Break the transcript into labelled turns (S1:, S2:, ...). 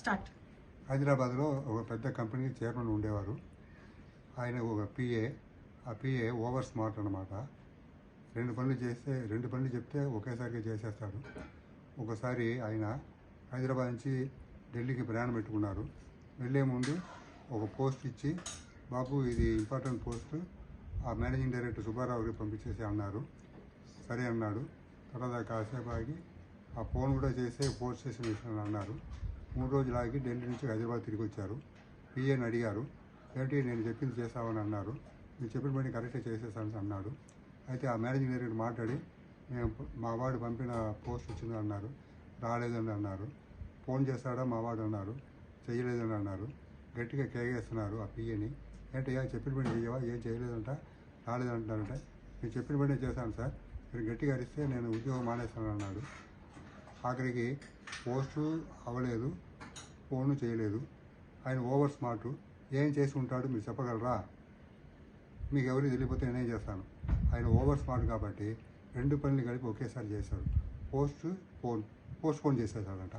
S1: Start.
S2: హైదరాబాద్లో ఒక పెద్ద కంపెనీ చైర్మన్ ఉండేవారు. ఆయన ఒక పిఏ. ఆ పిఏ ఓవర్ స్మార్ట్ అనమాట. రెండు పనులు చెప్తే ఒకేసారిగా చేసేస్తాడు. ఒకసారి ఆయన హైదరాబాద్ నుంచి ఢిల్లీకి ప్రయాణం పెట్టుకున్నారు. వెళ్ళే ముందు ఒక పోస్ట్ ఇచ్చి, బాబు ఇది ఇంపార్టెంట్ పోస్ట్, ఆ మేనేజింగ్ డైరెక్టర్ సుబ్బారావుకి పంపించేసి అన్నారు. సరే అన్నాడు. తర్వాత కాసేపు ఆగి ఆ ఫోన్ కూడా చేసి పోస్ట్ చేసిన విషయం అన్నారు. 3 రోజులు ఆగి ఢిల్లీ నుంచి హైదరాబాద్ తిరిగి వచ్చారు. పిఏని అడిగారు, ఏంటి నేను చెప్పింది చేస్తామని అన్నారు. మీరు చెప్పిన పని కరెక్ట్గా చేసేసాను అన్నాడు. అయితే ఆ మేనేజింగ్ డైరెక్టర్ మాట్లాడి, మేము మా వాడు పంపిన పోస్ట్ వచ్చింది అన్నారు. రాలేదని అన్నారు. ఫోన్ చేస్తాడా మా వాడు అన్నారు. చేయలేదని అన్నారు. గట్టిగా కేగేస్తున్నారు ఆ పిఏని. ఏంటయ్యా చెప్పిన పని చేయవా, ఏం చేయలేదంట, రాలేదంటారంటే, నేను చెప్పిన పని చేశాను సార్, మీరు గట్టిగా అరిస్తే నేను ఉద్యోగం మానేస్తాను అన్నాడు. ఆఖరికి పోస్టు అవ్వలేదు, ఫోను చేయలేదు. ఆయన ఓవర్ స్మార్ట్. ఏం చేసి ఉంటాడు మీరు చెప్పగలరా? మీకు ఎవరికి తెలియకపోతే నేనేం చేస్తాను. ఆయన ఓవర్ స్మార్ట్ కాబట్టి 2 పనులు కలిపి ఒకేసారి చేశాడు. Postpone చేసేసాడంట.